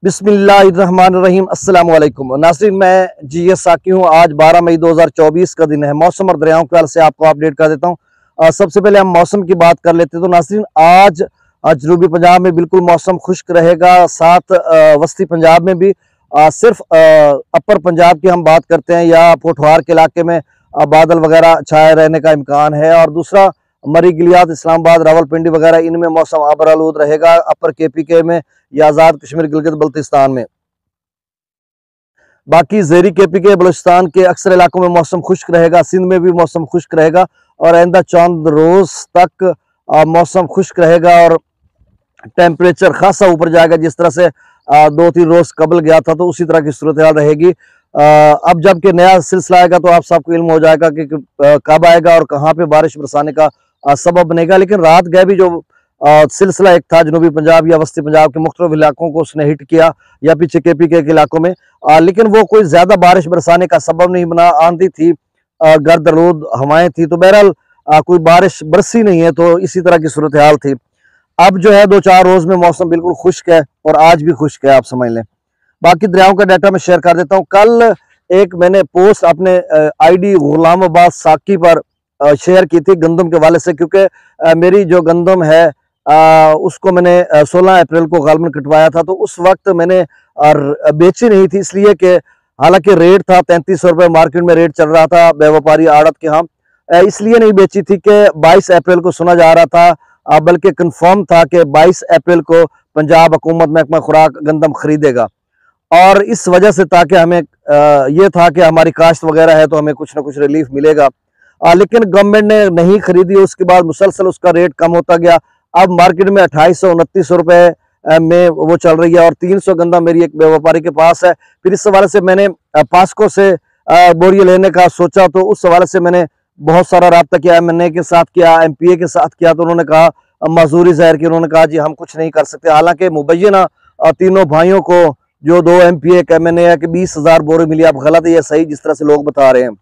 बिस्मिल्लाहिर्रहमानिर्रहीम। अस्सलाम वालेकुम नाज़रीन, मैं जीएस साकी हूँ। आज 12 मई 2024 का दिन है। मौसम और दरियाओं के हाल से आपको अपडेट कर देता हूँ। सबसे पहले हम मौसम की बात कर लेते हैं। तो नाज़रीन, आज जनूबी पंजाब में बिल्कुल मौसम खुश्क रहेगा, साथ वस्ती पंजाब में भी। सिर्फ अपर पंजाब की हम बात करते हैं या पोठवार के इलाके में बादल वगैरह छाए रहने का इम्कान है। और दूसरा, मरी गिलियात, इस्लामाबाद, रावलपिंडी वगैरह इनमें मौसम आबरालूद रहेगा। अपर केपीके में या आज़ाद कश्मीर, गिलगित बल्तिस्तान में। बाकी ज़ेरी केपीके, बलूचिस्तान के अक्सर इलाकों में मौसम खुश्क रहेगा। सिंध में भी मौसम खुश्क रहेगा और आइंदा चंद रोज तक मौसम खुश्क रहेगा और टेम्परेचर खासा ऊपर जाएगा। जिस तरह से 2-3 रोज कबल गया था, तो उसी तरह की सूरत हाल रहेगी। अब जबकि नया सिलसिला आएगा तो आप सबको इल्म हो जाएगा कि कब आएगा और कहाँ पे बारिश बरसाने का सबब बनेगा। लेकिन रात गए भी जो सिलसिला एक था जनूबी पंजाब या वस्ती पंजाब के मुख्तलिफ इलाकों को उसने हिट किया, या पीछे केपीके के इलाकों में, लेकिन वो कोई ज्यादा बारिश बरसाने का सबब नहीं बना। आंधी थी, गर्द-आलूद हवाएं थी, तो बहरहाल कोई बारिश बरसी नहीं है। तो इसी तरह की सूरत हाल थी। अब जो है 2-4 रोज में मौसम बिल्कुल खुश्क है और आज भी खुश्क है, आप समझ लें। बाकी दरियाओं का डाटा मैं शेयर कर देता हूँ। कल एक मैंने पोस्ट अपने आईडी गुलामाबाद साकी पर शेयर की थी गंदम के हवाले से, क्योंकि मेरी जो गंदम है उसको मैंने 16 अप्रैल को गालबन कटवाया था। तो उस वक्त मैंने बेची नहीं थी, इसलिए कि हालांकि रेट था 3300 रुपये, मार्केट में रेट चल रहा था व्यापारी आड़त के यहाँ, इसलिए नहीं बेची थी कि 22 अप्रैल को सुना जा रहा था, बल्कि कंफर्म था कि 22 अप्रैल को पंजाब हुकूमत महकमा खुराक गंदम खरीदेगा। और इस वजह से, ताकि हमें ये था कि हमारी काश्त वगैरह है तो हमें कुछ ना कुछ रिलीफ मिलेगा, लेकिन गवर्नमेंट ने नहीं खरीदी। उसके बाद मुसलसल उसका रेट कम होता गया। अब मार्केट में 2800-2900 रुपए में वो चल रही है और 300 गंदा मेरी एक व्यापारी के पास है। फिर इस हवाले से मैंने पास्को से बोरिया लेने का सोचा, तो उस हवाले से मैंने बहुत सारा रब्ता किया, एमएनए के साथ किया, एमपीए के साथ किया। तो उन्होंने कहा, मजदूरी जाहिर की, उन्होंने कहा जी हम कुछ नहीं कर सकते। हालांकि मुबैना तीनों भाइयों को, जो 2 एमपीए एक एमएनए है, कि 20,000 बोरी मिली। अब गलत है या सही, जिस तरह से लोग बता रहे हैं।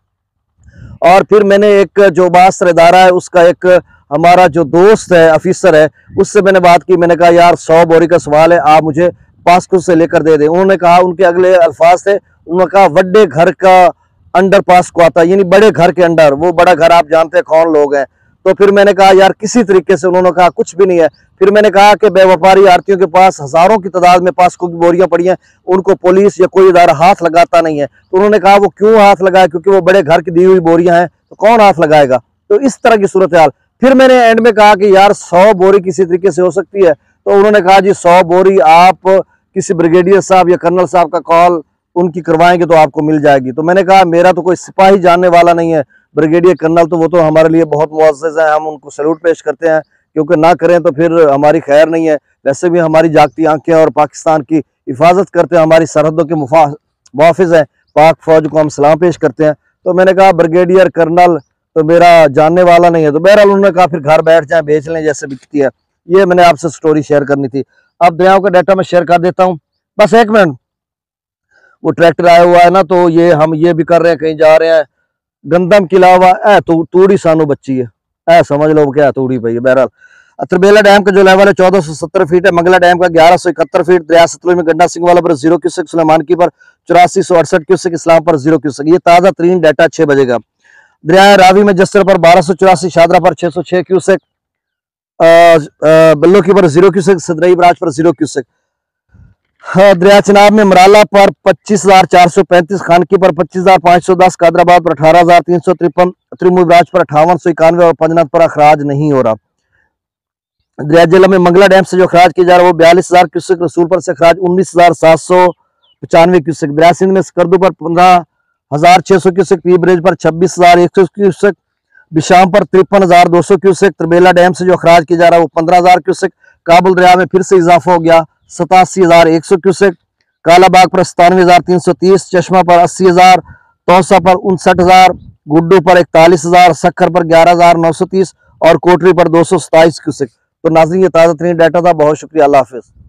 और फिर मैंने एक जो बासर इदारा है उसका एक हमारा जो दोस्त है, ऑफिसर है, उससे मैंने बात की। मैंने कहा यार 100 बोरी का सवाल है, आप मुझे पास्को से लेकर दे दें। उन्होंने कहा, उनके अगले अल्फाज थे, उन्होंने कहा बड़े घर का अंडर पास्को आता है, यानी बड़े घर के अंडर। वो बड़ा घर आप जानते हैं कौन लोग हैं। तो फिर मैंने कहा यार किसी तरीके से, उन्होंने कहा कुछ भी नहीं है। फिर मैंने कहा कि व्यापारी आड़तियों के पास हजारों की तादाद में पास्को की बोरियां पड़ी हैं, उनको पुलिस या कोई इदारा हाथ लगाता नहीं है। तो उन्होंने कहा वो क्यों हाथ लगाए, क्योंकि वो बड़े घर की दी हुई बोरियां हैं, तो कौन हाथ लगाएगा। तो इस तरह की सूरत हाल। फिर मैंने एंड में कहा कि यार 100 बोरी किसी तरीके से हो सकती है। तो उन्होंने कहा जी 100 बोरी आप किसी ब्रिगेडियर साहब या कर्नल साहब का कॉल उनकी करवाएंगे तो आपको मिल जाएगी। तो मैंने कहा मेरा तो कोई सिपाही जानने वाला नहीं है, ब्रिगेडियर कर्नल तो वो तो हमारे लिए बहुत मुअज़्ज़ज़ है, हम उनको सैल्यूट पेश करते हैं, क्योंकि ना करें तो फिर हमारी खैर नहीं है। वैसे भी हमारी जागती आंखें और पाकिस्तान की हिफाजत करते हैं, हमारी सरहदों के मुहाफ़िज़ हैं, पाक फौज को हम सलाम पेश करते हैं। तो मैंने कहा ब्रिगेडियर कर्नल तो मेरा जानने वाला नहीं है। तो बहरहाल उन्होंने कहा फिर घर बैठ जाएं, बेच लें जैसे बिकती है। ये मैंने आपसे स्टोरी शेयर करनी थी। अब दरियाओं का डाटा मैं शेयर कर देता हूँ। बस एक मिनट, वो ट्रैक्टर आया हुआ है ना, तो ये हम ये भी कर रहे हैं, कहीं जा रहे हैं। गंदम के अलावा तूड़ी सानू बच्ची है, समझ लो क्या तूड़ी पई है। बहरहाल त्रिबेला डैम का जो लेवल है 1470 फीट है। मंगला डैम का 1171 फीट। दरिया सतलुज में गंडा सिंह वाला पर 0 क्यूसेक, सुलेमान की पर 8468 क्यूसेक, इस्लाम पर 0 क्यूसेक। ये ताज़ा तरीन डाटा 6 बजे का। दरिया रावी में जस्सर पर 1284, शादरा पर 606 क्यूसेक, बल्लो की पर 0 क्यूसेक, सदरई बराज पर 0 क्यूसेक। दरिया चिनाब में मराला पर 25,435, खानकी पर 25,510, कादराबाद पर 18,353, त्रिमुई बराज पर 5891 और पंजनाथ पर अखराज नहीं हो रहा। दरिया जिला में मंगला डैम से जो अखराज किया जा रहा है वो 42,000 क्यूसेक, रसूलपुर से अखराज 19,795 क्यूसेक। दरिया सिंध में स्कर्दू पर 15,600 क्यूसेक, पी ब्रिज पर 26,100 क्यूसेक, बिशाम पर 53,200 क्यूसेक। त्रिबेला डैम से जो अखराज किया जा रहा है वो 15,000 क्यूसेक। काबुल दरिया में फिर से इजाफा हो गया, 87,100 क्यूसेक। कालाबाग पर 97,330, चश्मा पर 80,000, तौसा पर 59,000, गुड्डू पर 41,000, सखर पर 11,930 और कोटरी पर 227 क्यूसेक। तो नाज़रीन, ये ताज़ा तरीन डाटा था। बहुत शुक्रिया, अल्लाह हाफिज़।